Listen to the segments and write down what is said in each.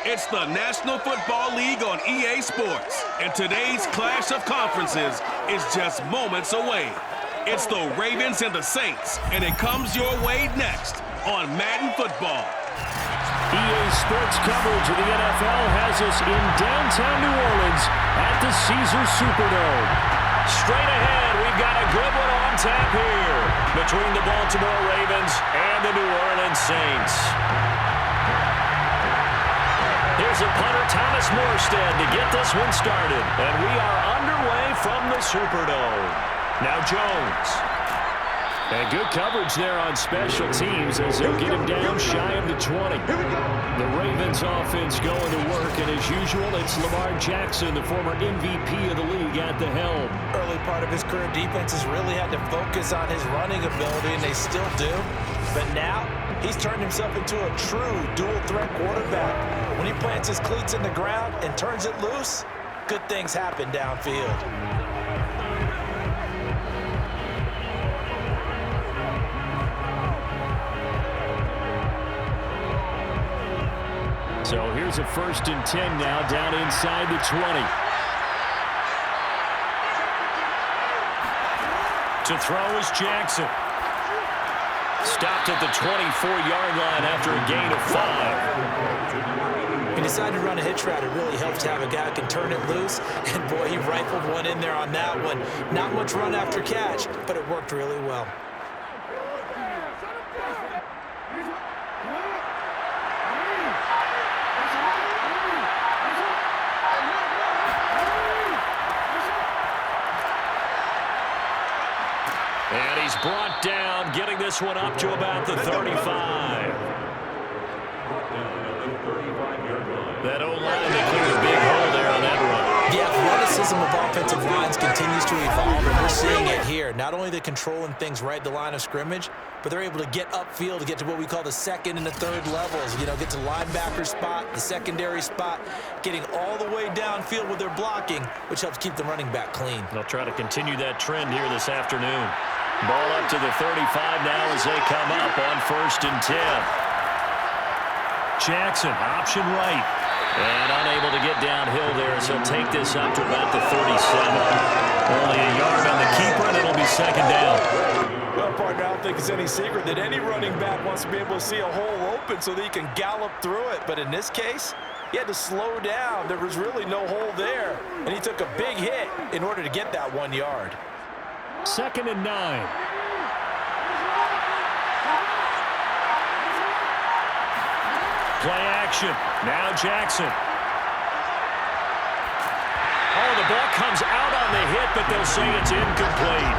It's the National Football League on EA Sports, and today's clash of conferences is just moments away. It's the Ravens and the Saints, and it comes your way next on Madden Football. EA Sports coverage of the NFL has us in downtown New Orleans at the Caesars Superdome. Straight ahead, we've got a good one on tap here between the Baltimore Ravens and the New Orleans Saints. Here's a punter, Thomas Morstead, to get this one started. And we are underway from the Superdome. Now Jones. And good coverage there on special teams as they'll get him down shy of the 20. The Ravens offense going to work, and as usual, it's Lamar Jackson, the former MVP of the league, at the helm. Early part of his career, defenses really had to focus on his running ability, and they still do. But now, he's turned himself into a true dual-threat quarterback. When he plants his cleats in the ground and turns it loose, good things happen downfield. So here's a 1st and 10 now down inside the 20. To throw is Jackson. Stopped at the 24-yard line after a gain of 5. He decided to run a hitch route. It really helps to have a guy who can turn it loose. And boy, he rifled one in there on that one. Not much run after catch, but it worked really well. And he's brought down, getting this one up to about the 35. That O-line, they cleared a big hole there on that run. The athleticism of offensive lines continues to evolve, and we're seeing it here. Not only the controlling things right at the line of scrimmage, but they're able to get upfield to get to what we call the second and the third levels. You know, get to linebacker spot, the secondary spot, getting all the way downfield with their blocking, which helps keep the running back clean. They'll try to continue that trend here this afternoon. Ball up to the 35 now as they come up on 1st and 10. Jackson, option right. And unable to get downhill there as he'll take this up to about the 37. Only a yard on the keeper, and it'll be 2nd down. Well, partner, I don't think it's any secret that any running back wants to be able to see a hole open so that he can gallop through it. But in this case, he had to slow down. There was really no hole there. And he took a big hit in order to get that 1 yard. 2nd and 9. Play action. Now Jackson. Oh, the ball comes out on the hit, but they'll say it's incomplete.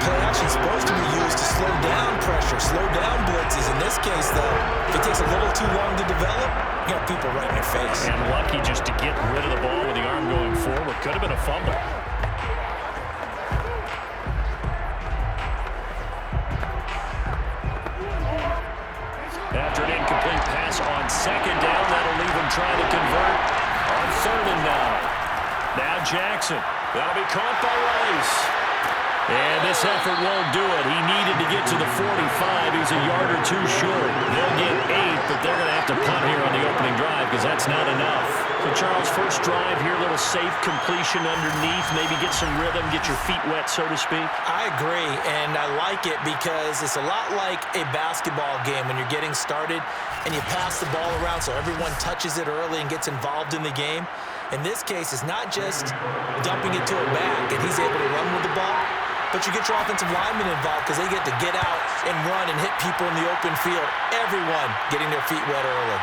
Play action is supposed to be used to slow down pressure, slow down blitzes. In this case, though, if it takes a little too long to develop, you got people right in your face. And lucky just to get rid of the ball with the arm going forward. Could have been a fumble. After an incomplete pass on 2nd down, that'll leave him trying to convert on 3rd and 9. Now Jackson. That'll be caught by Rice. And this effort won't do it. He needed to get to the 45. He's a yard or two short. They'll get 8, but they're going to have to punt here on the opening drive because that's not enough. So, Charles, first drive here, a little safe completion underneath. Maybe get some rhythm, get your feet wet, so to speak. I agree, and I like it because it's a lot like a basketball game when you're getting started and you pass the ball around so everyone touches it early and gets involved in the game. In this case, it's not just dumping it to a back and he's able to run with the ball, but you get your offensive linemen involved because they get to get out and run and hit people in the open field. Everyone getting their feet wet early.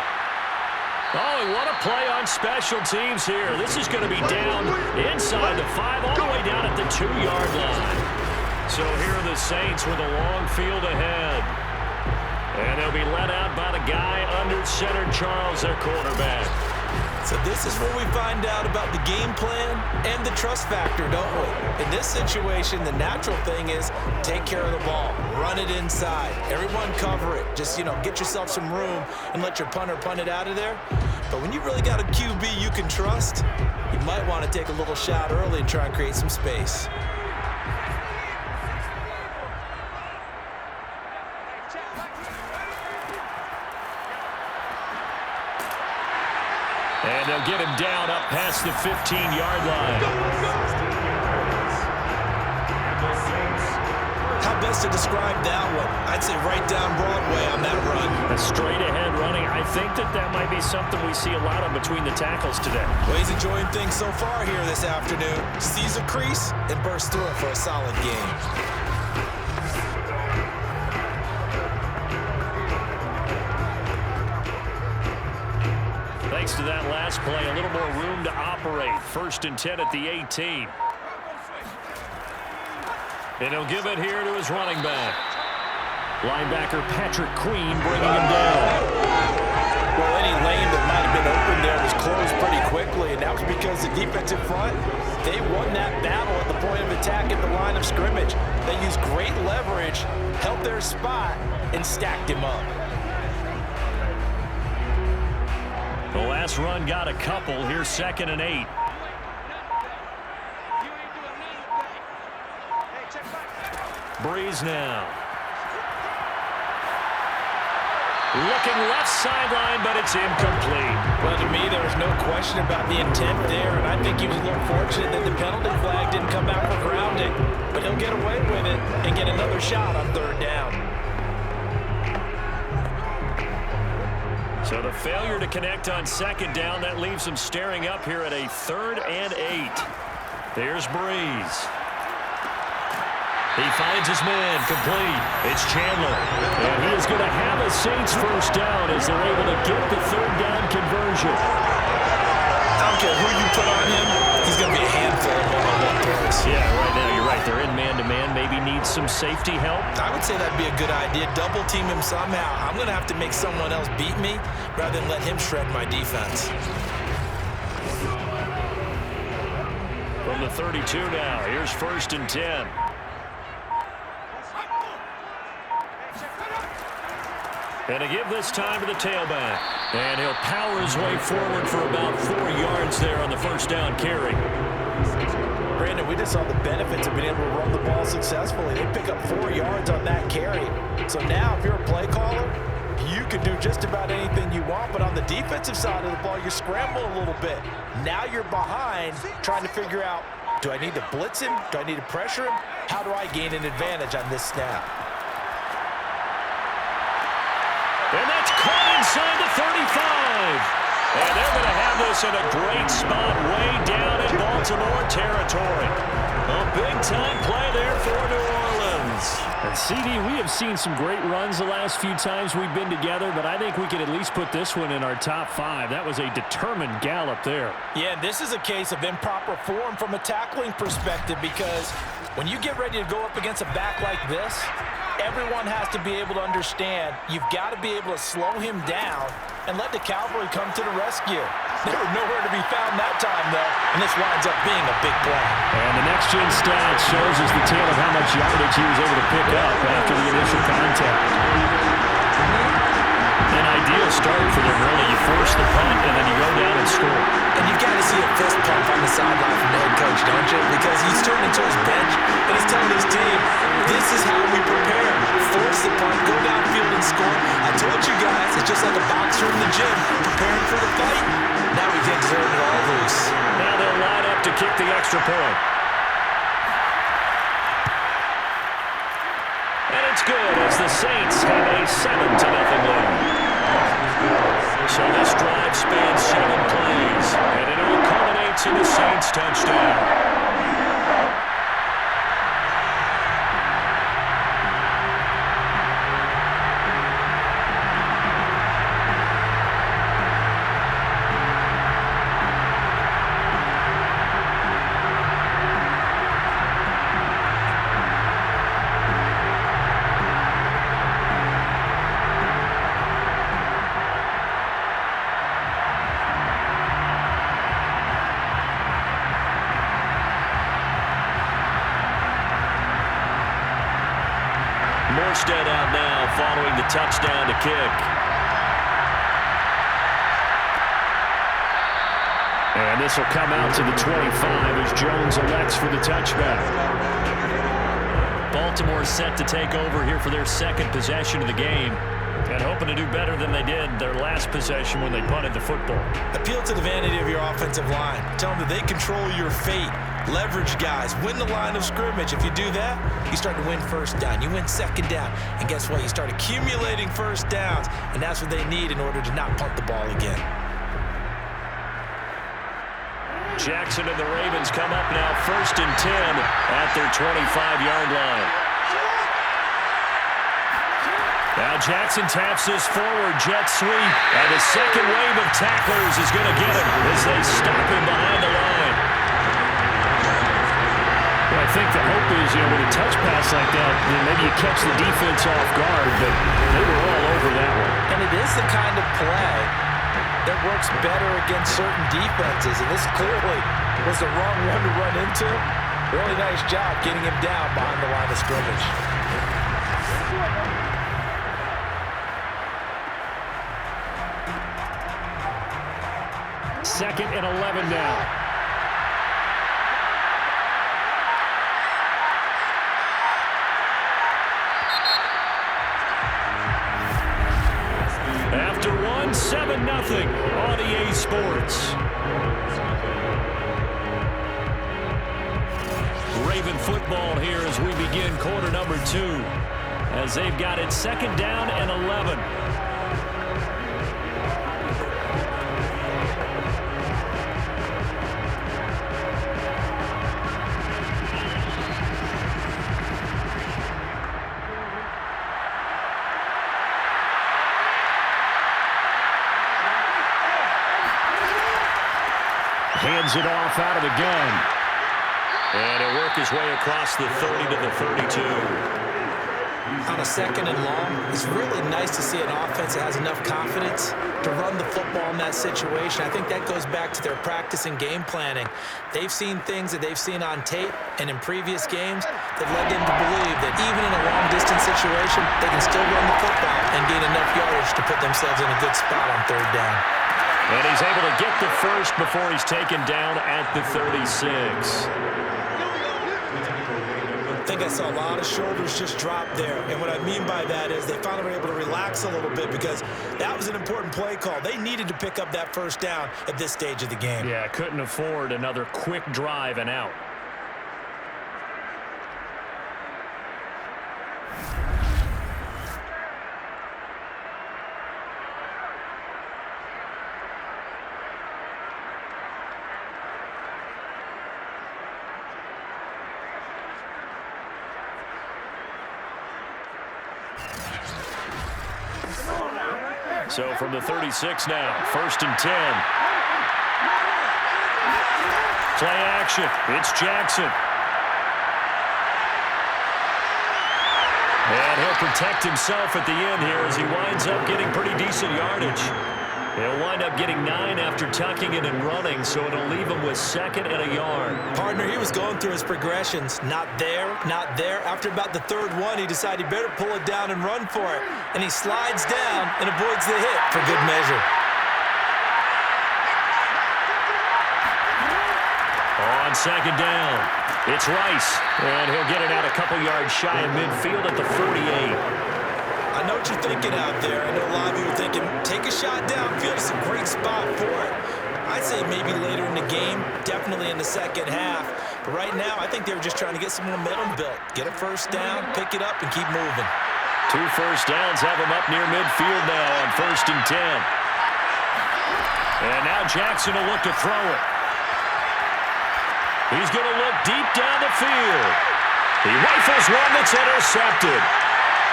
Oh, what a play on special teams here. This is going to be down inside the 5, all the way down at the 2-yard line. So here are the Saints with a long field ahead. And they'll be let out by the guy under center, Charles, their quarterback. So this is where we find out about the game plan and the trust factor, don't we? In this situation, the natural thing is take care of the ball, run it inside, everyone cover it. Just, get yourself some room and let your punter punt it out of there. But when you really got a QB you can trust, you might want to take a little shot early and try and create some space. And they'll get him down up past the 15-yard line. How best to describe that one? I'd say right down Broadway on that run. A straight-ahead running. I think that might be something we see a lot of between the tackles today. Well, he's enjoying things so far here this afternoon. Sees a crease and bursts through it for a solid game. Thanks to that last play, a little more room to operate. 1st and 10 at the 18. And he'll give it here to his running back. Linebacker Patrick Queen bringing him down. Well, any lane that might have been open there was closed pretty quickly, and that was because the defensive front, they won that battle at the point of attack at the line of scrimmage. They used great leverage, held their spot, and stacked him up. The last run got a couple. Here's 2nd and 8. Brees now. Looking left sideline, but it's incomplete. Well, to me, there was no question about the intent there, and I think he was a little fortunate that the penalty flag didn't come out for grounding. But he'll get away with it and get another shot on 3rd down. So the failure to connect on 2nd down, that leaves him staring up here at a 3rd and 8. There's Brees. He finds his man, complete. It's Chandler. And he is going to have a Saints 1st down as they're able to get the 3rd down conversion. I don't care who you put on him, he's going to be a handful of one-on-one throws. Yeah, right now you're right. They're in man-to-man. Maybe needs some safety help. I would say that'd be a good idea. Double team him somehow. I'm going to have to make someone else beat me rather than let him shred my defense. From the 32 now, here's 1st and 10. And to give this time to the tailback. And he'll power his way forward for about 4 yards there on the 1st down carry. Brandon, we just saw the benefits of being able to run the ball successfully. They pick up 4 yards on that carry. So now if you're a play caller, you can do just about anything you want. But on the defensive side of the ball, you scramble a little bit. Now you're behind trying to figure out, do I need to blitz him? Do I need to pressure him? How do I gain an advantage on this snap? And that's caught inside the 35. And they're going to have this in a great spot way down in Baltimore territory. A big-time play there for New Orleans. And CD, we have seen some great runs the last few times we've been together, but I think we can at least put this one in our top 5. That was a determined gallop there. Yeah, this is a case of improper form from a tackling perspective, because when you get ready to go up against a back like this, everyone has to be able to understand you've got to be able to slow him down and let the cavalry come to the rescue. They were nowhere to be found that time, though, and this winds up being a big play. And the next-gen stat shows us the tale of how much yardage he was able to pick up after the initial contact. An ideal start for them, really. You force the punt, and then you go down and score. And you've got to see a fist pump on the sideline from the head coach, don't you? Because he's turning to his bench, and he's telling his team, this is how we prepare. Force the punt, go downfield and score. I told you guys, it's just like a boxer in the gym, preparing for the fight. Now we get turned it all loose. Now they'll line up to kick the extra point. And it's good as the Saints have a 7-0 lead. So this drive spans 7 plays, and it all culminates in the Saints touchdown. Morstead out now following the touchdown to kick. And this will come out to the 25 as Jones elects for the touchback. Baltimore set to take over here for their 2nd possession of the game. And hoping to do better than they did their last possession when they punted the football. Appeal to the vanity of your offensive line. Tell them that they control your fate. Leverage guys. Win the line of scrimmage. If you do that, you start to win first down. You win second down. And guess what? You start accumulating first downs. And that's what they need in order to not punt the ball again. Jackson and the Ravens come up now 1st and 10 at their 25-yard line. Now Jackson taps his forward jet sweep, and the second wave of tacklers is going to get him as they stop him behind the line. Well, I think the hope is, with a touch pass like that, maybe you catch the defense off guard, but they were all over that one. And it is the kind of play that works better against certain defenses, and this clearly was the wrong one to run into. Really nice job getting him down behind the line of scrimmage. Second and 11 now. After one, 7-0 on EA Sports. Raven football here as we begin quarter number 2, as they've got it 2nd down and 11. Hands it off out of the gun. And he'll work his way across the 30 to the 32. On a 2nd and long, it's really nice to see an offense that has enough confidence to run the football in that situation. I think that goes back to their practice and game planning. They've seen things that they've seen on tape and in previous games that led them to believe that even in a long-distance situation, they can still run the football and gain enough yardage to put themselves in a good spot on 3rd down. And he's able to get the first before he's taken down at the 36. I think I saw a lot of shoulders just drop there. And what I mean by that is they finally were able to relax a little bit because that was an important play call. They needed to pick up that first down at this stage of the game. Yeah, couldn't afford another quick drive and out. So from the 36 now, 1st and 10. Play action. It's Jackson. And he'll protect himself at the end here as he winds up getting pretty decent yardage. He'll wind up getting 9 after tucking it and running, so it'll leave him with 2nd and a yard. Partner, he was going through his progressions. Not there, not there. After about the 3rd one, he decided he better pull it down and run for it. And he slides down and avoids the hit for good measure. On 2nd down, it's Rice. And he'll get it out a couple yards shy of midfield at the 48. I know what you're thinking out there. I know a lot of you are thinking, take a shot downfield. It's a great spot for it. I'd say maybe later in the game, definitely in the 2nd half. But right now, I think they were just trying to get some momentum built. Get a first down, pick it up, and keep moving. 2 first downs have him up near midfield now on 1st and 10. And now Jackson will look to throw it. He's going to look deep down the field. He rifles one that's intercepted.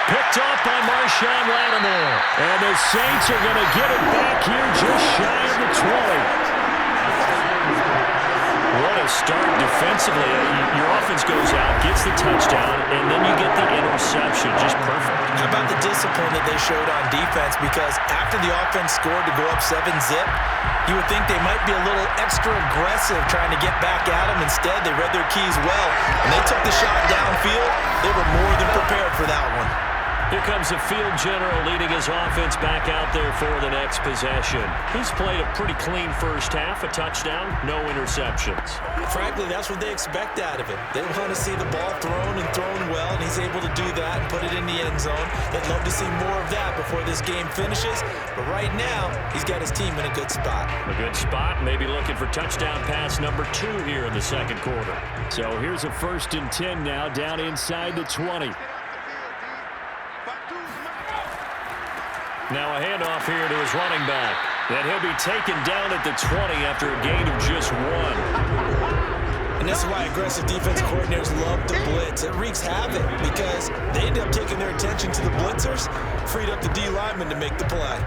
Picked off by Marshawn Lattimore. And the Saints are going to get it back here just shy of the 20. What a start defensively. Your offense goes out, gets the touchdown, and then you get the interception. Just perfect. How about the discipline that they showed on defense? Because after the offense scored to go up 7-zip, you would think they might be a little extra aggressive trying to get back at them. Instead, they read their keys well. When they took the shot downfield, they were more than prepared for that one. Here comes the field general leading his offense back out there for the next possession. He's played a pretty clean first half, a touchdown, no interceptions. Frankly, that's what they expect out of him. They want to see the ball thrown and thrown well, and he's able to do that and put it in the end zone. They'd love to see more of that before this game finishes, but right now, he's got his team in a good spot. A good spot, maybe looking for touchdown pass number 2 here in the second quarter. So here's a 1st and 10 now, down inside the 20. Now a handoff here to his running back. And he'll be taken down at the 20 after a gain of just 1. And this is why aggressive defense coordinators love to blitz. It wreaks havoc because they end up taking their attention to the blitzers, freed up the D lineman to make the play.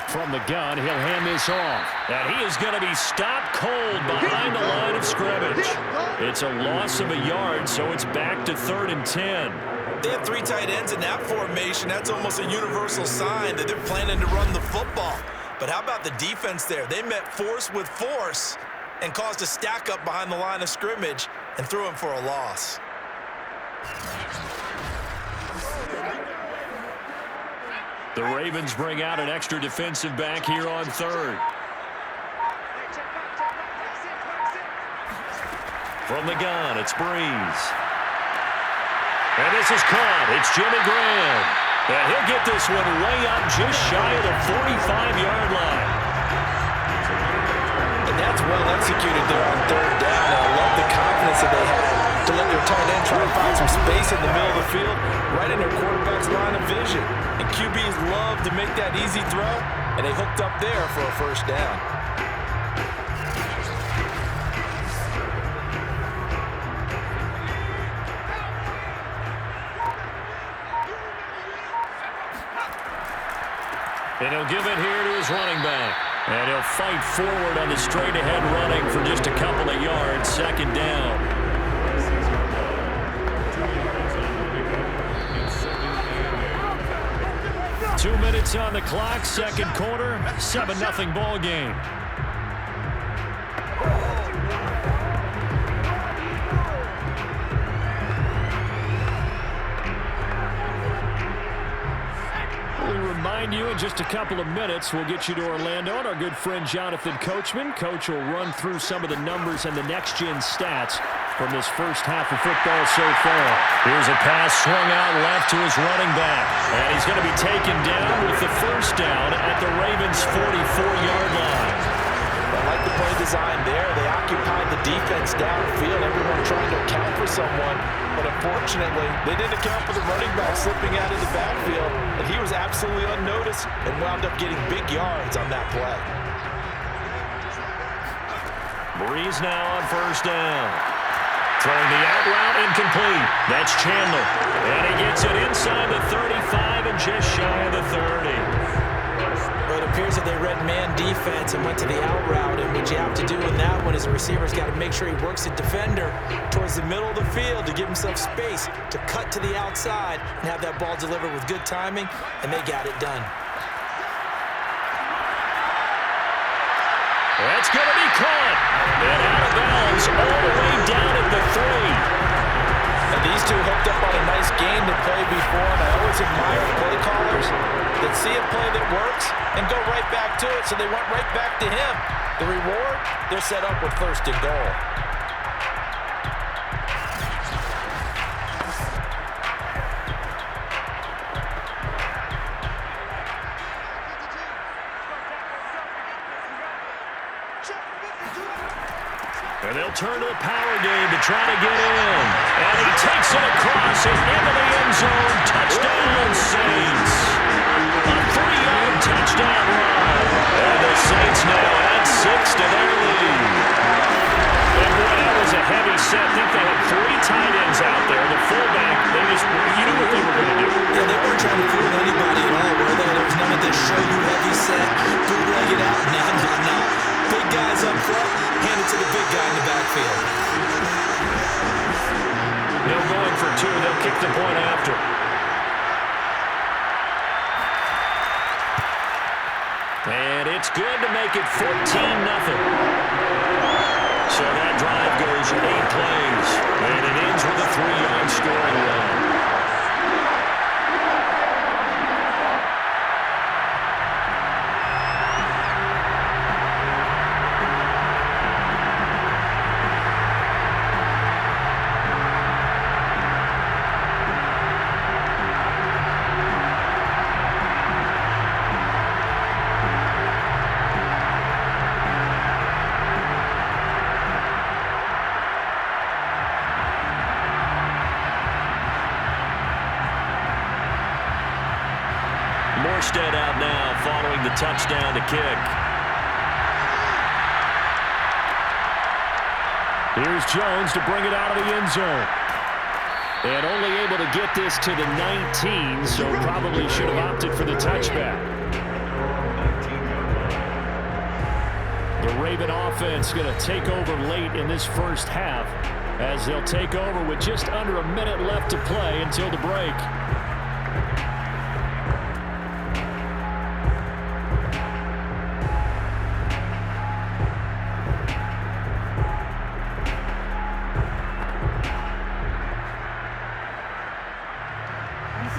From the gun, he'll hand this off. And he is going to be stopped cold behind the line of scrimmage. It's a loss of a yard, so it's back to 3rd and 10. They have 3 tight ends in that formation. That's almost a universal sign that they're planning to run the football. But how about the defense there? They met force with force and caused a stack up behind the line of scrimmage and threw him for a loss. The Ravens bring out an extra defensive back here on 3rd. From the gun, it's Brees. And this is caught. It's Jimmy Graham. And he'll get this one way up just shy of the 45-yard line. And that's well executed there on 3rd down. And I love the confidence that they had to let their tight end try to find some space in the middle of the field, right in their quarterback's line of vision. And QBs love to make that easy throw, and they hooked up there for a 1st down. And he'll give it here to his running back. And he'll fight forward on the straight-ahead running for just a couple of yards, 2nd down. 2 minutes on the clock, 2nd quarter, 7-0 ball game. Remind you in just a couple of minutes we'll get you to Orlando and our good friend Jonathan Coachman. Coach will run through some of the numbers and the next-gen stats from this first half of football so far. Here's a pass swung out left to his running back. And he's going to be taken down with the 1st down at the Ravens' 44-yard line. I like the play design there. They occupied the defense downfield, everyone trying to account for someone. But unfortunately, they didn't account for the running back slipping out of the backfield. And he was absolutely unnoticed and wound up getting big yards on that play. Brees now on 1st down. Throwing the out route incomplete. That's Chandler. And he gets it inside the 35 and just shy of the 30. Well, it appears that they read man defense and went to the out route. And what you have to do in that one is the receiver's got to make sure he works the defender towards the middle of the field to give himself space to cut to the outside and have that ball delivered with good timing, and they got it done. That's going to be caught. And out of bounds all the way down at the 3. And these two hooked up on a nice gain to play before, and I always admire play callers that see a play that works and go right back to it, so they went right back to him. The reward, they're set up with 1st and goal. And they'll turn to the power game to try to get in. And he takes it across and into the end zone. Touchdown, Saints. A 3-yard touchdown run. And the Saints now add 6 to their lead. And boy, that was a heavy set. I think they had 3 tight ends out there. The fullback, you knew what they were going to do. Yeah, they weren't trying to fool anybody at all, were they? There was none of this show you heavy set, bootleg it out. No. Big guys up front, hand it to the big guy in the backfield. They'll go in for 2. They'll kick the point after. That's good to make it 14-0. So that drive goes 8 plays, and it ends with a 3-yard scoring run. Morstead out now following the touchdown to kick. Here's Jones to bring it out of the end zone. And only able to get this to the 19, so probably should have opted for the touchback. The Raven offense going to take over late in this first half as they'll take over with just under a minute left to play until the break.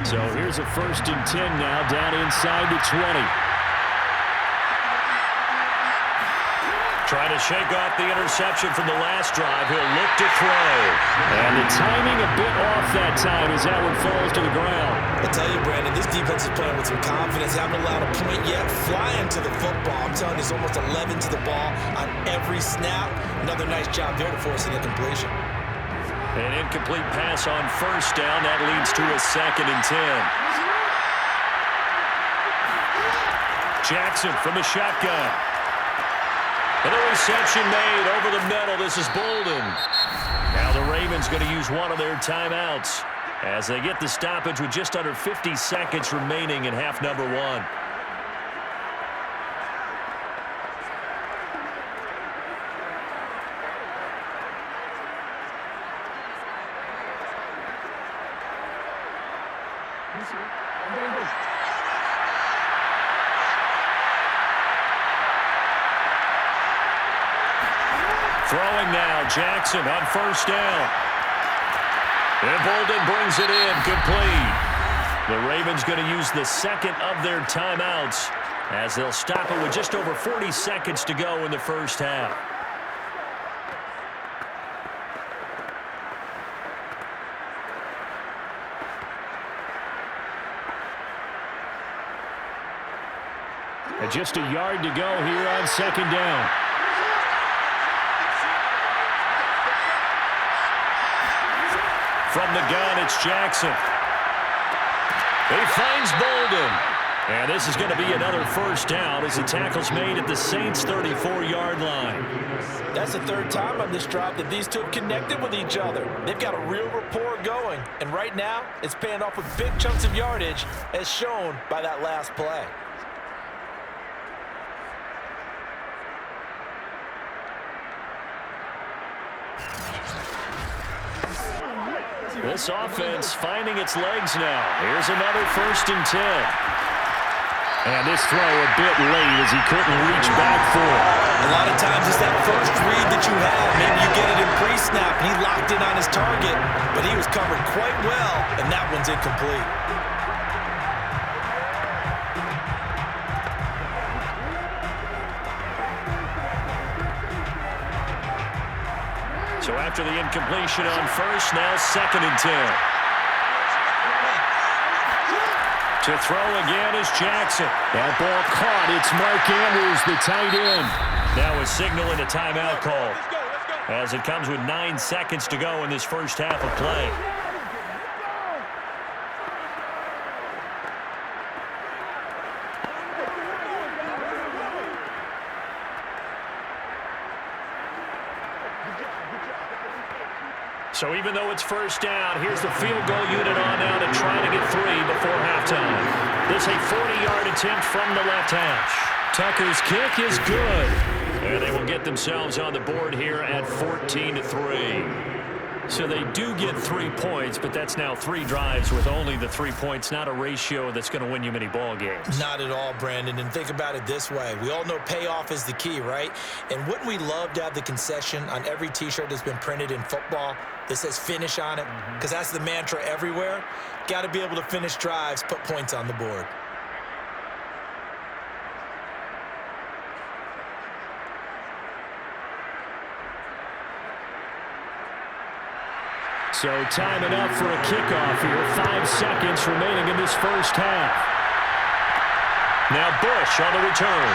So here's a 1st and 10 now, down inside the 20. Trying to shake off the interception from the last drive. He'll look to throw. And the timing a bit off that time as that one falls to the ground. I tell you, Brandon, this defense is playing with some confidence. They haven't allowed a point yet. Flying to the football. I'm telling you, there's almost 11 to the ball on every snap. Another nice job there to force an incompletion. An incomplete pass on 1st down. That leads to a 2nd and 10. Jackson from the shotgun. And a reception made over the middle. This is Boldin. Now the Ravens going to use one of their timeouts as they get the stoppage with just under 50 seconds remaining in half number 1. Throwing now, Jackson on 1st down. And Boldin brings it in, complete. The Ravens going to use the 2nd of their timeouts as they'll stop it with just over 40 seconds to go in the first half. And just a yard to go here on 2nd down. From the gun, it's Jackson. He finds Boldin. And this is going to be another 1st down as the tackle's made at the Saints' 34-yard line. That's the 3rd time on this drive that these two have connected with each other. They've got a real rapport going. And right now, it's paying off with big chunks of yardage as shown by that last play. This offense finding its legs now. Here's another 1st and 10. And this throw a bit late as he couldn't reach back for it. A lot of times it's that first read that you have. Maybe you get it in pre-snap and he locked in on his target, but he was covered quite well, and that one's incomplete. So after the incompletion on 1st, now 2nd and 10. To throw again is Jackson. That ball caught. It's Mark Andrews, the tight end. Now a signal and a timeout call as it comes with 9 seconds to go in this first half of play. So even though it's 1st down, here's the field goal unit on now to try to get 3 before halftime. This a 40-yard attempt from the left hash. Tucker's kick is good. And they will get themselves on the board here at 14-3. So they do get 3 points, but that's now 3 drives with only the 3 points, not a ratio that's going to win you many ball games. Not at all, Brandon. And think about it this way. We all know payoff is the key, right? And wouldn't we love to have the concession on every T-shirt that's been printed in football that says finish on it? Because that's the mantra everywhere. Got to be able to finish drives, put points on the board. So timing up for a kickoff here. 5 seconds remaining in this first half. Now Bush on the return.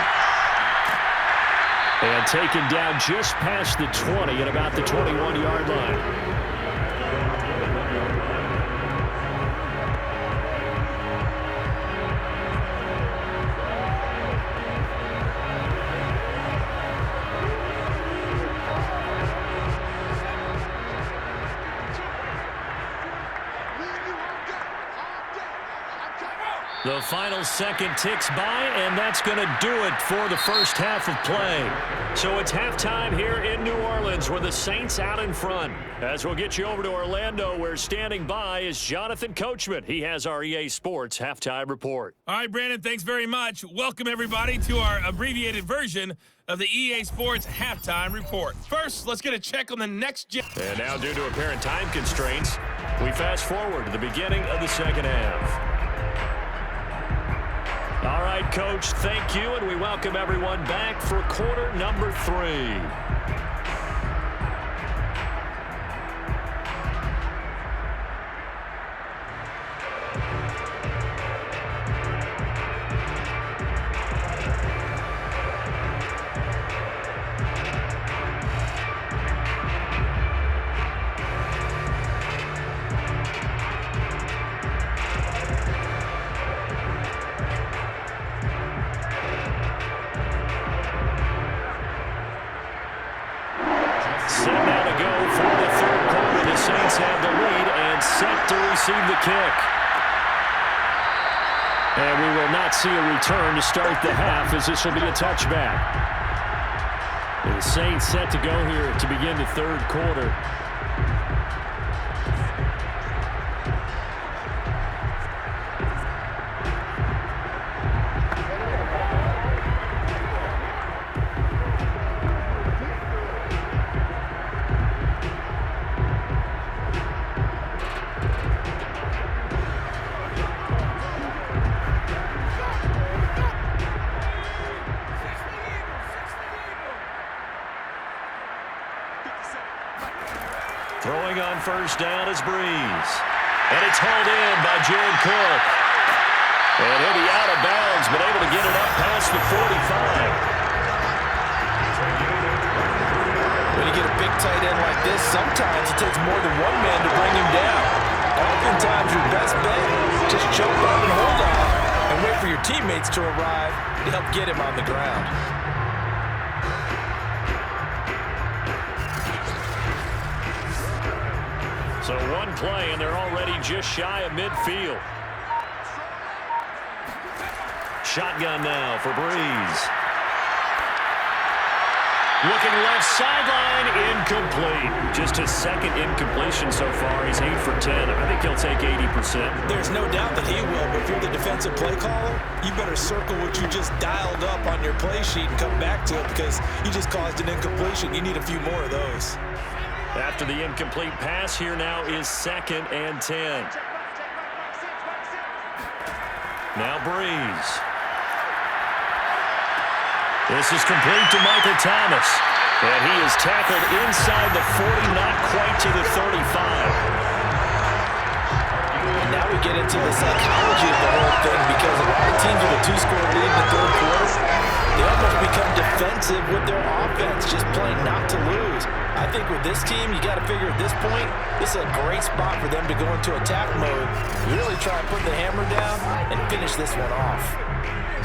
And taken down just past the 20 at about the 21-yard line. The final second ticks by, and that's going to do it for the first half of play. So it's halftime here in New Orleans with the Saints out in front. As we'll get you over to Orlando, where standing by is Jonathan Coachman. He has our EA Sports halftime report. All right, Brandon, thanks very much. Welcome, everybody, to our abbreviated version of the EA Sports halftime report. First, let's get a check on the next gen. And now, due to apparent time constraints, we fast forward to the beginning of the second half. All right, Coach, thank you, and we welcome everyone back for quarter number 3. And we will not see a return to start the half, as this will be a touchback. The Saints set to go here to begin the third quarter. Throwing on first down is Brees. And it's hauled in by Jared Cook. And he'll be out of bounds, but able to get it up past the 45. When you get a big tight end like this, sometimes it takes more than one man to bring him down. Oftentimes, your best bet, just jump up and hold on and wait for your teammates to arrive to help get him on the ground. So one play, and they're already just shy of midfield. Shotgun now for Brees. Looking left sideline, incomplete. Just his second incompletion so far. He's 8 for 10. I think he'll take 80%. There's no doubt that he will, but if you're the defensive play caller, you better circle what you just dialed up on your play sheet and come back to it, because you just caused an incompletion. You need a few more of those. After the incomplete pass, here now is 2nd and 10. Now Brees. This is complete to Michael Thomas. And he is tackled inside the 40, not quite to the 35. And now we get into the psychology of the whole thing, because a lot of teams with a 2-score lead in the third quarter, they almost become defensive with their offense, just playing not to lose. I think with this team, you got to figure at this point, this is a great spot for them to go into attack mode, really try and put the hammer down and finish this one off.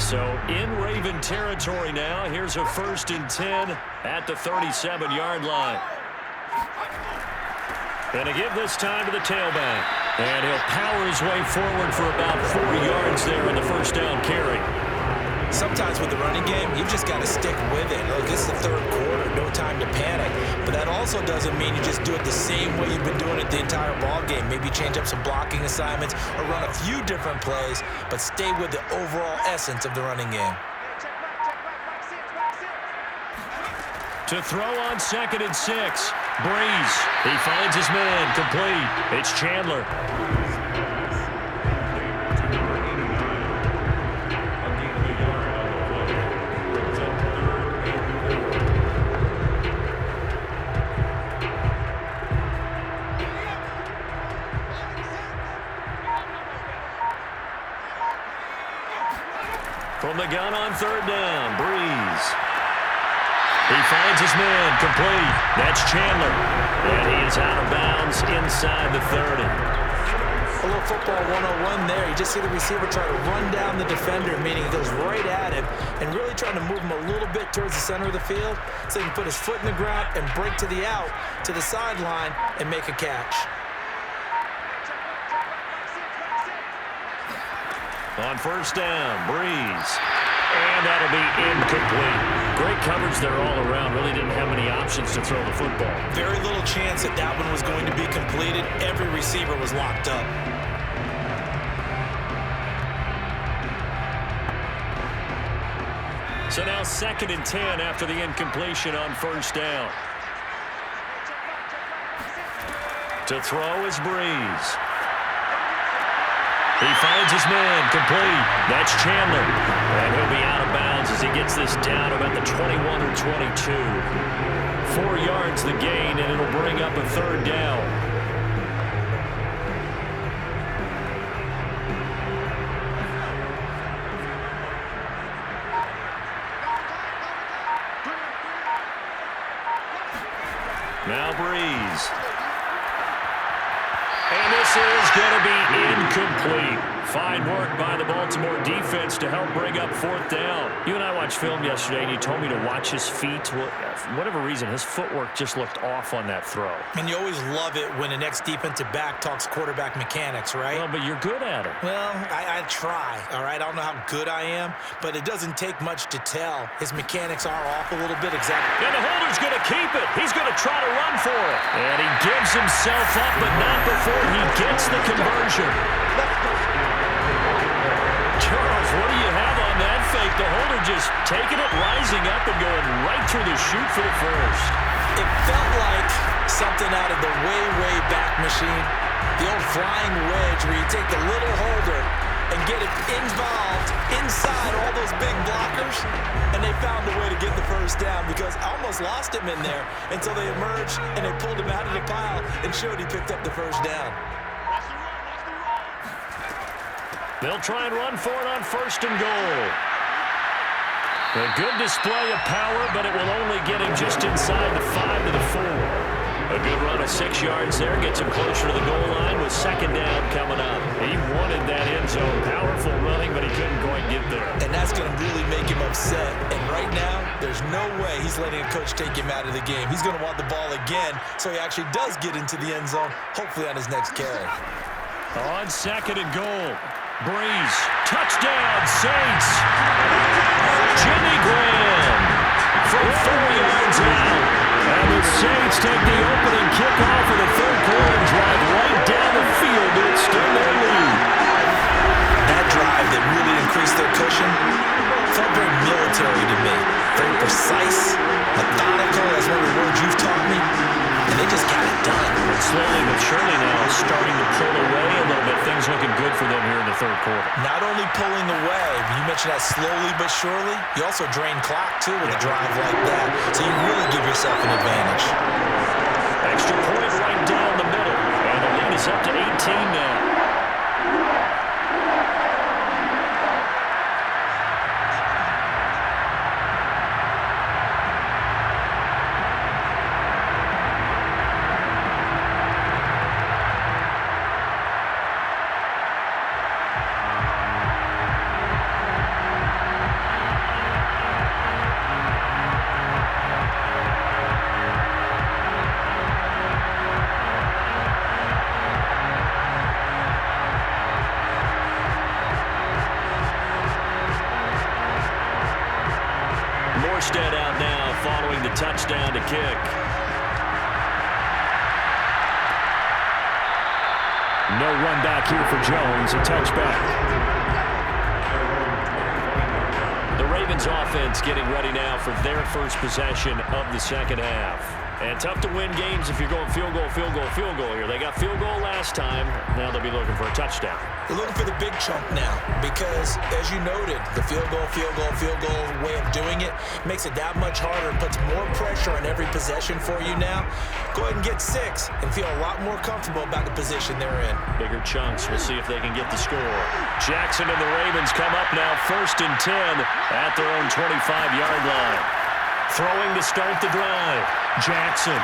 So in Raven territory now, here's a 1st and 10 at the 37-yard line. And to give this time to the tailback. And he'll power his way forward for about 4 yards there in the first down carry. Sometimes with the running game, you've just got to stick with it. Look, this is the third quarter, no time to panic. But that also doesn't mean you just do it the same way you've been doing it the entire ball game. Maybe change up some blocking assignments or run a few different plays, but stay with the overall essence of the running game. To throw on 2nd and 6. Brees. He finds his man. Complete. It's Chandler. From the gun on 3rd down, Brees. He finds his man, complete. That's Chandler. And he is out of bounds inside the 30. A little football 101 there. You just see the receiver try to run down the defender, meaning he goes right at him and really trying to move him a little bit towards the center of the field so he can put his foot in the ground and break to the out, to the sideline, and make a catch. On 1st down, Brees. And that'll be incomplete. Great coverage there all around. Really didn't have many options to throw the football. Very little chance that that one was going to be completed. Every receiver was locked up. So now 2nd and 10 after the incompletion on 1st down. To throw is Brees. He finds his man, complete. That's Chandler. And he'll be out of bounds as he gets this down about the 21 or 22. 4 yards the gain, and it'll bring up a 3rd down. Now Brees. And this is going to be incomplete. Fine work by the Baltimore defense to help bring up 4th down. You and I watched film yesterday, and you told me to watch his feet. Well, for whatever reason, his footwork just looked off on that throw. And you always love it when the next defensive back talks quarterback mechanics, right? Well, but you're good at it. Well, I try, all right? I don't know how good I am, but it doesn't take much to tell. His mechanics are off a little bit, exactly. And the holder's going to keep it. He's going to try to run for it. And he gives himself up, but not before he gets the conversion. Charles, what do you have on that fake? The holder just taking it, rising up, and going right through the chute for the first. It felt like something out of the way, way back machine. The old flying wedge where you take the little holder and get it involved inside all those big blockers, and they found a way to get the first down because I almost lost him in there until they emerged and they pulled him out of the pile and showed he picked up the first down. They'll try and run for it on 1st and goal. A good display of power, but it will only get him just inside the 5 to the 4. A good run of 6 yards there. Gets him closer to the goal line with 2nd down coming up. He wanted that end zone. Powerful running, but he couldn't quite get there. And that's going to really make him upset. And right now, there's no way he's letting a coach take him out of the game. He's going to want the ball again, so he actually does get into the end zone, hopefully on his next carry. On 2nd and goal. Brees, touchdown, Saints. Jimmy Graham from 4 yards out. And the Saints take the opening kickoff of the 3rd quarter and drive right down the field to extend their lead. That drive that really increased their cushion felt very military to me. Very precise, methodical, that's one of the words you've taught me. And they just got it done. And slowly but surely now starting to pull away a little bit. Things looking good for them here in the 3rd quarter. Not only pulling away, you mentioned that slowly but surely, you also drain clock too with a drive like that. So you really give yourself an advantage. Extra point right down the middle. And the lead is up to 18 now. Morstead out now following the touchdown to kick. No run back here for Jones, a touchback. The Ravens offense getting ready now for their first possession of the second half. And tough to win games if you're going field goal, field goal, field goal here. They got field goal last time. Now they'll be looking for a touchdown. They're looking for the big chunk now because, as you noted, the field goal way of doing it makes it that much harder and puts more pressure on every possession for you now. Go ahead and get 6 and feel a lot more comfortable about the position they're in. Bigger chunks. We'll see if they can get the score. Jackson and the Ravens come up now 1st and 10 at their own 25-yard line. Throwing to start the drive. Jackson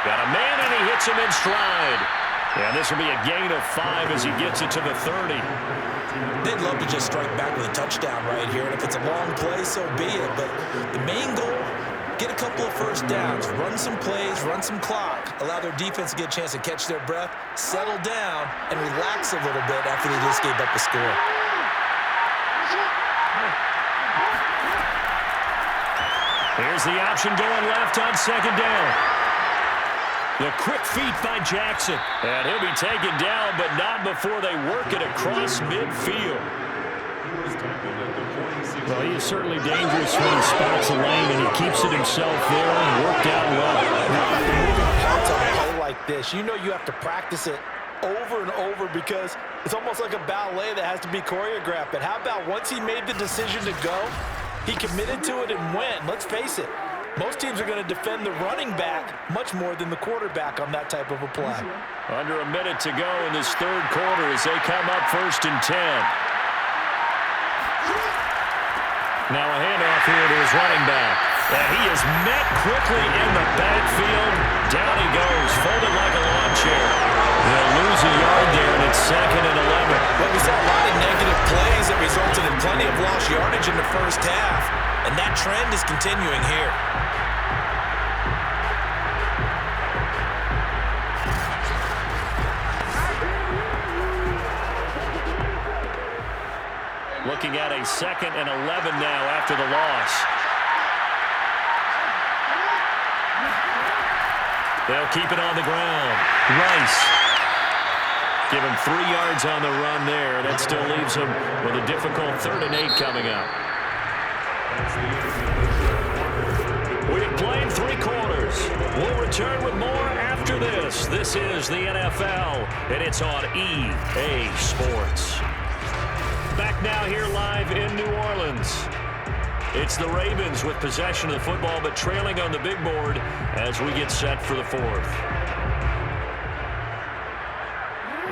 got a man, and he hits him in stride. And this will be a gain of 5 as he gets it to the 30. They'd love to just strike back with a touchdown right here, and if it's a long play, so be it. But the main goal, get a couple of first downs, run some plays, run some clock, allow their defense to get a chance to catch their breath, settle down, and relax a little bit after they just gave up the score. Here's the option going left on 2nd down. The quick feet by Jackson. And he'll be taken down, but not before they work it across midfield. Well, he is certainly dangerous when he spots a lane, and he keeps it himself there and worked out well. Moving parts on a play like this, you know you have to practice it over and over because it's almost like a ballet that has to be choreographed. But how about once he made the decision to go, he committed to it and went. Let's face it, most teams are going to defend the running back much more than the quarterback on that type of a play. Under a minute to go in this 3rd quarter as they come up 1st and 10. Now a handoff here to his running back. And he is met quickly in the backfield. Down he goes, folded like a lawn chair. They'll lose a yard there, and it's 2nd and 11. Well, we saw a lot of negative plays that resulted in plenty of lost yardage in the first half, and that trend is continuing here. Looking at a 2nd and 11 now after the loss. They'll keep it on the ground. Rice. Give him 3 yards on the run there. That still leaves him with a difficult 3rd and 8 coming up. We've played 3 quarters. We'll return with more after this. This is the NFL, and it's on EA Sports. Back now here live in New Orleans. It's the Ravens with possession of the football, but trailing on the big board as we get set for the 4th.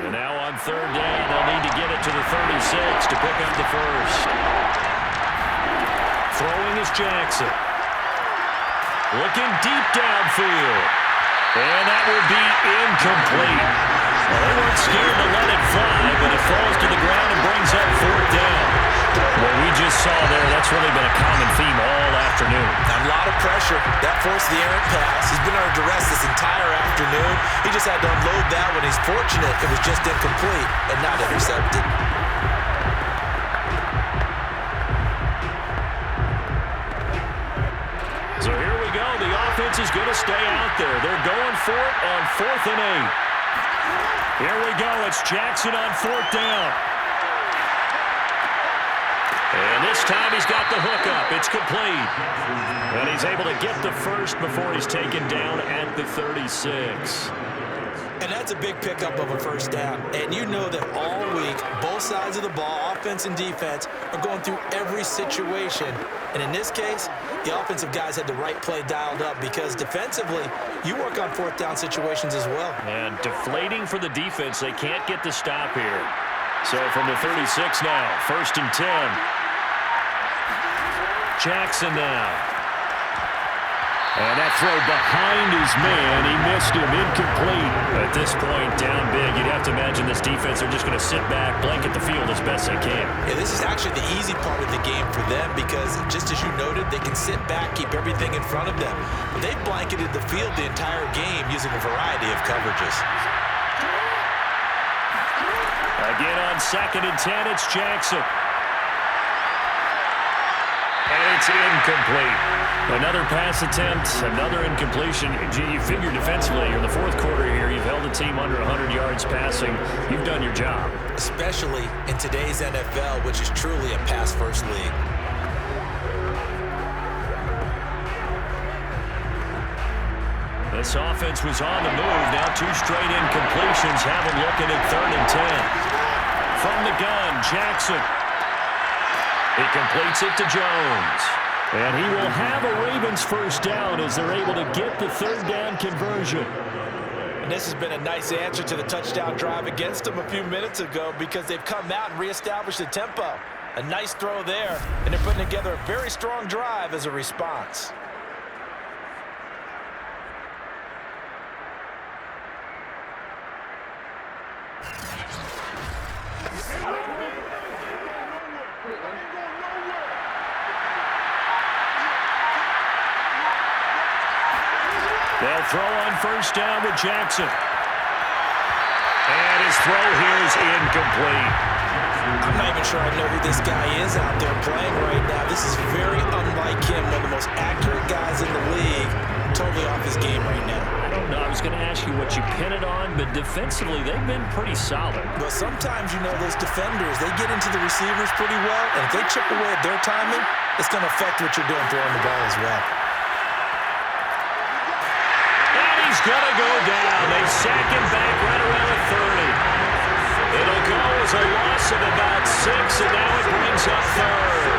And now on 3rd down, they'll need to get it to the 36 to pick up the 1st. Throwing is Jackson. Looking deep downfield. And that will be incomplete. Well, they weren't scared to let it fly, but it falls to the ground and brings up 4th down. What we just saw there, that's really been a common theme all afternoon. A lot of pressure. That forced the errant pass. He's been under duress this entire afternoon. He just had to unload that when he's fortunate it was just incomplete and not intercepted. So here we go. The offense is going to stay out there. They're going for it on 4th and 8. Here we go. It's Jackson on 4th down. And this time he's got the hookup. It's complete. And he's able to get the 1st before he's taken down at the 36. And that's a big pickup of a 1st down. And you know that all week, both sides of the ball, offense and defense, are going through every situation. And in this case, the offensive guys had the right play dialed up because defensively, you work on 4th down situations as well. And deflating for the defense. They can't get the stop here. So from the 36 now, 1st and 10. Jackson now. And that throw behind his man. He missed him. Incomplete. At this point, down big. You'd have to imagine this defense, they're just going to sit back, blanket the field as best they can. Yeah, this is actually the easy part of the game for them because, just as you noted, they can sit back, keep everything in front of them. But they've blanketed the field the entire game using a variety of coverages. Again on 2nd and 10, it's Jackson. And it's incomplete. Another pass attempt, another incompletion. You figure defensively in the fourth quarter here, you've held the team under 100 yards passing. You've done your job. Especially in today's NFL, which is truly a pass-first league. This offense was on the move. Now 2 straight incompletions have them looking at 3rd and 10. From the gun, Jackson. He completes it to Jones. And he will have a Ravens first down as they're able to get the 3rd down conversion. And this has been a nice answer to the touchdown drive against them a few minutes ago because they've come out and reestablished the tempo. A nice throw there, and they're putting together a very strong drive as a response. They'll throw on first down with Jackson. And his throw here is incomplete. I'm not even sure I know who this guy is out there playing right now. This is very unlike him, one of the most accurate guys in the league. Totally off his game right now. I don't know. I was going to ask you what you pin it on, but defensively, they've been pretty solid. But sometimes, you know, those defenders, they get into the receivers pretty well, and if they chip away at their timing, it's going to affect what you're doing throwing the ball as well. He's going to go down. They sack him back right around the 30. It'll go as a loss of about 6, and now it brings up 3rd.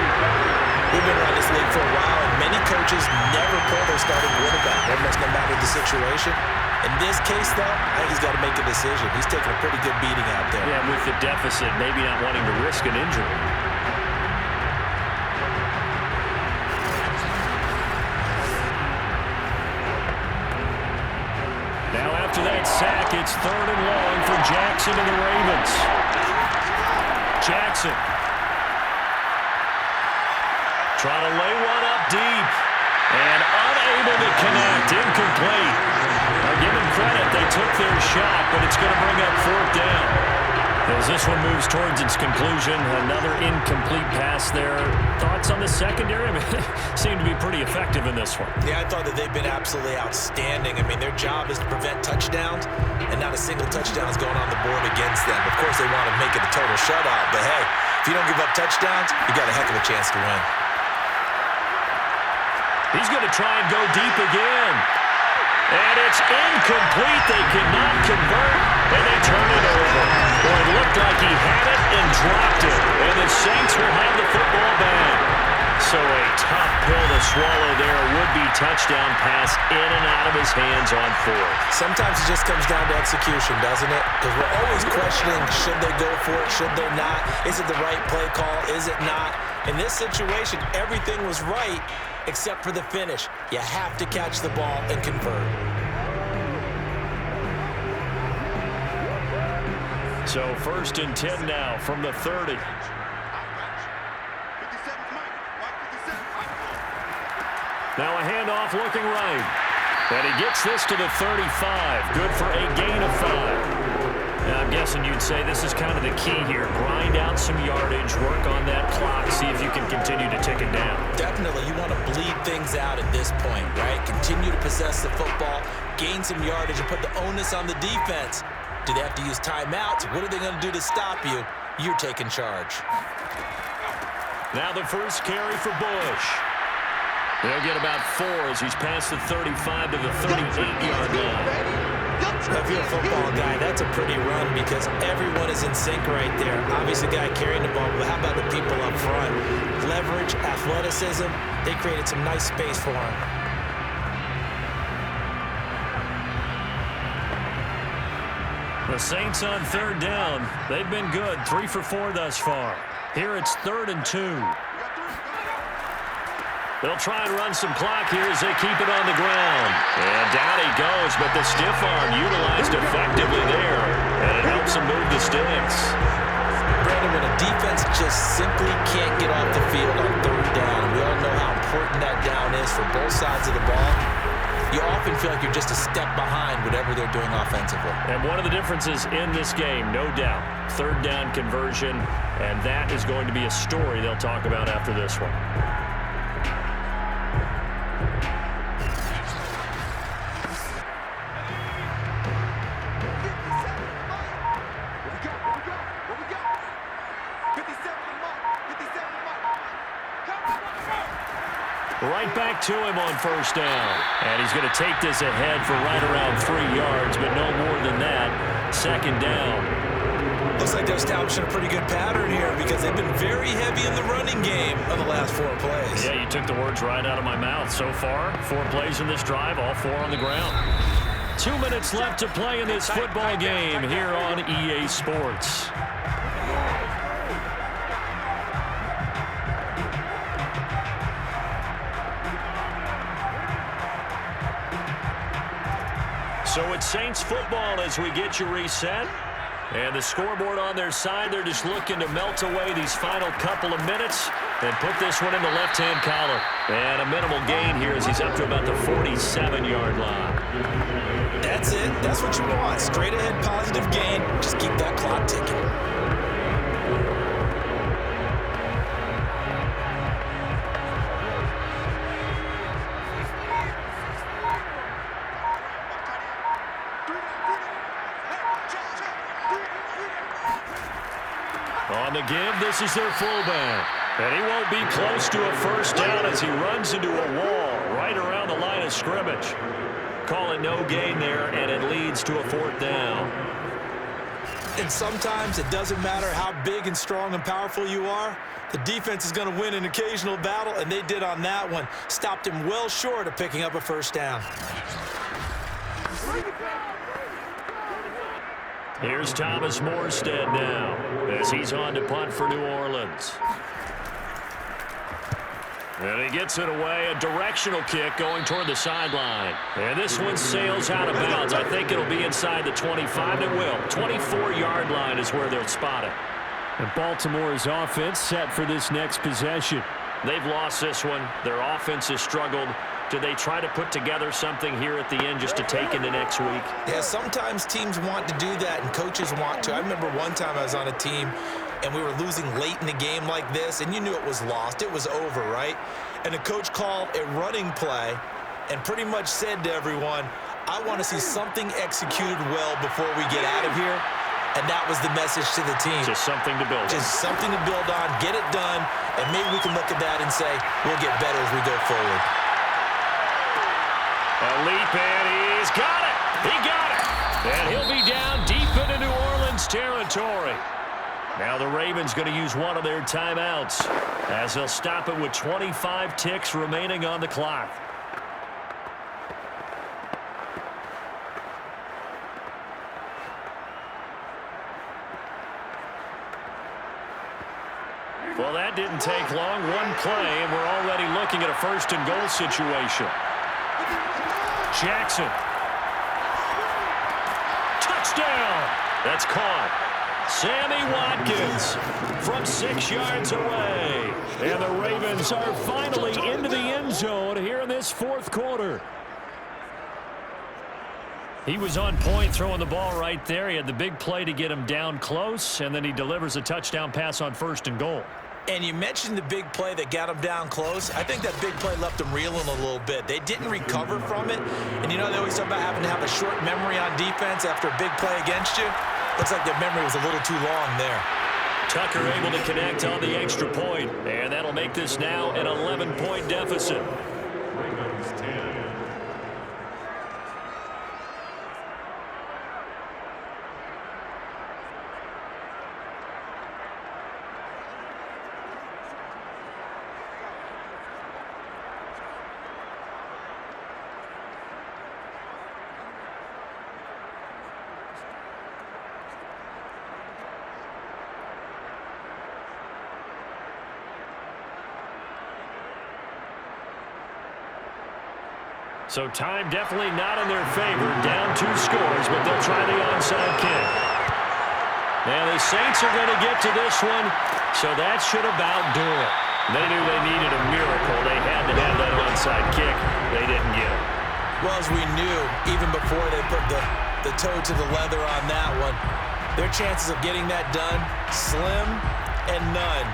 We've been around this league for a while, and many coaches never pull their starting quarterback, almost no matter the situation. In this case, though, I think he's got to make a decision. He's taking a pretty good beating out there. Yeah, with the deficit, maybe not wanting to risk an injury. After that sack, it's 3rd and long for Jackson and the Ravens. Jackson. Trying to lay one up deep. And unable to connect. Incomplete. Now give them credit. They took their shot, but it's going to bring up 4th down. As this one moves towards its conclusion, another incomplete pass there. Thoughts on the secondary? I mean, seem to be pretty effective in this one. Yeah, I thought that they've been absolutely outstanding. I mean, their job is to prevent touchdowns, and not a single touchdown is going on the board against them. Of course, they want to make it a total shutout, but hey, if you don't give up touchdowns, you got a heck of a chance to win. He's going to try and go deep again. And it's incomplete. They cannot convert, and they turn it over. Well, it looked like he had it and dropped it, and the Saints will have the football back. So a tough pill to swallow there. Would-be touchdown pass in and out of his hands on 4th. Sometimes it just comes down to execution, doesn't it? Because we're always questioning, should they go for it, should they not? Is it the right play call, is it not? In this situation, everything was right, except for the finish. You have to catch the ball and convert. So 1st and 10 now from the 30. Now a handoff looking right. And he gets this to the 35. Good for a gain of 5. Now I'm guessing you'd say this is kind of the key here. Grind out some yardage, work on that clock, see if you can continue to tick it down. Definitely. You want to bleed things out at this point, right? Continue to possess the football, gain some yardage, and put the onus on the defense. Do they have to use timeouts? What are they going to do to stop you? You're taking charge. Now the first carry for Bush. They'll get about 4 as he's past the 35 to the 38-yard line. If you're a football guy, that's a pretty run because everyone is in sync right there. Obviously, the guy carrying the ball, but how about the people up front? Leverage, athleticism, they created some nice space for him. The Saints on 3rd down. They've been good, 3 for 4 thus far. Here it's 3rd and 2. They'll try and run some clock here as they keep it on the ground. And down he goes, but the stiff arm utilized effectively there. And it helps him move the sticks. Brandon, when a defense just simply can't get off the field on 3rd down, and we all know how important that down is for both sides of the ball, you often feel like you're just a step behind whatever they're doing offensively. And one of the differences in this game, no doubt, 3rd down conversion, and that is going to be a story they'll talk about after this one. Right back to him on first down. And he's going to take this ahead for right around 3 yards, but no more than that. Second down. Looks like they're establishing a pretty good pattern here because they've been very heavy in the running game on the last 4 plays. Yeah, you took the words right out of my mouth. So far, 4 plays in this drive, all 4 on the ground. 2 minutes left to play in this football game here on EA Sports. So it's Saints football as we get you reset. And the scoreboard on their side, they're just looking to melt away these final couple of minutes and put this one in the left-hand column. And a minimal gain here as he's up to about the 47-yard line. That's it. That's what you want. Straight ahead positive gain. Just keep that clock ticking. On the give, this is their fullback. And he won't be close to a first down as he runs into a wall right around the line of scrimmage. Call it no gain there, and it leads to a 4th down. And sometimes it doesn't matter how big and strong and powerful you are. The defense is going to win an occasional battle, and they did on that one. Stopped him well short of picking up a first down. Here's Thomas Morstead now as he's on to punt for New Orleans. And he gets it away, a directional kick going toward the sideline. And this one sails out of bounds. I think it'll be inside the 25. It will. 24-yard line is where they'll spot it. And Baltimore's offense set for this next possession. They've lost this one. Their offense has struggled. Do they try to put together something here at the end just to take into next week? Yeah, sometimes teams want to do that and coaches want to. I remember one time I was on a team and we were losing late in the game like this, and you knew it was lost. It was over, right? And the coach called a running play and pretty much said to everyone, I want to see something executed well before we get out of here. And that was the message to the team. Just something to build on. Just something to build on, get it done, and maybe we can look at that and say, we'll get better as we go forward. A leap, and he's got it. He got it. And he'll be down deep into New Orleans territory. Now the Ravens going to use one of their timeouts as they'll stop it with 25 ticks remaining on the clock. Well, that didn't take long. One play, and we're already looking at a 1st and goal situation. Jackson. Touchdown. That's caught. Sammy Watkins from 6 yards away. And the Ravens are finally into the end zone here in this 4th quarter. He was on point throwing the ball right there. He had the big play to get him down close, and then he delivers a touchdown pass on 1st and goal. And you mentioned the big play that got him down close. I think that big play left him reeling a little bit. They didn't recover from it. And you know they always talk about having to have a short memory on defense after a big play against you. Looks like their memory was a little too long there. Tucker able to connect on the extra point, and that'll make this now an 11-point deficit. So time definitely not in their favor. Down 2 scores, but they'll try the onside kick. Now the Saints are going to get to this one, so that should about do it. They knew they needed a miracle. They had to have that onside kick. They didn't get it. Well, as we knew, even before they put the toe to the leather on that one, their chances of getting that done, slim and none.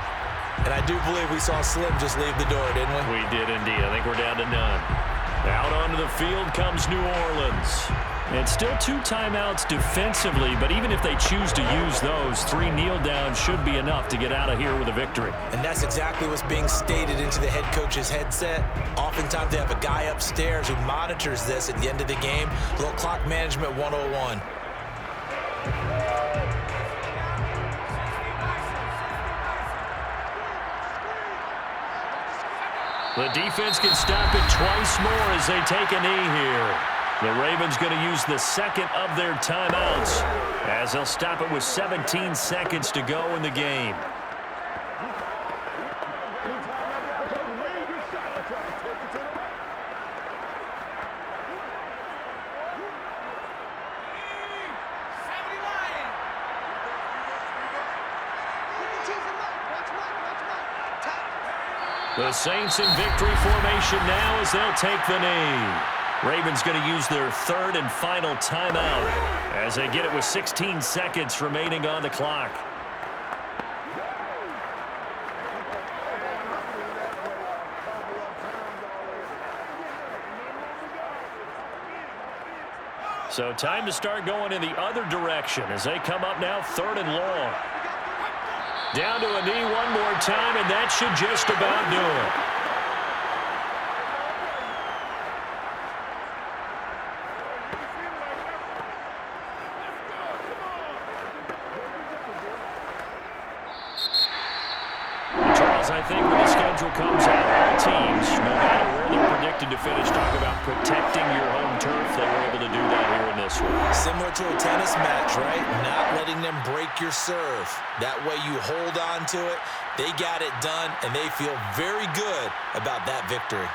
And I do believe we saw Slim just leave the door, didn't we? We did indeed. I think we're down to none. Out onto the field comes New Orleans. It's still 2 timeouts defensively, but even if they choose to use those, 3 kneel downs should be enough to get out of here with a victory. And that's exactly what's being stated into the head coach's headset. Oftentimes they have a guy upstairs who monitors this at the end of the game. A little clock management 101. The defense can stop it twice more as they take a knee here. The Ravens going to use the second of their timeouts as they'll stop it with 17 seconds to go in the game. The Saints in victory formation now as they'll take the knee. Ravens going to use their 3rd and final timeout as they get it with 16 seconds remaining on the clock. So time to start going in the other direction as they come up now 3rd and long. Down to a knee one more time, and that should just about do it. I think when the schedule comes out, all teams, no matter where they're predicted to finish, talk about protecting your home turf. They were able to do that here in this one. Similar to a tennis match, right? Not letting them break your serve. That way you hold on to it. They got it done, and they feel very good about that victory.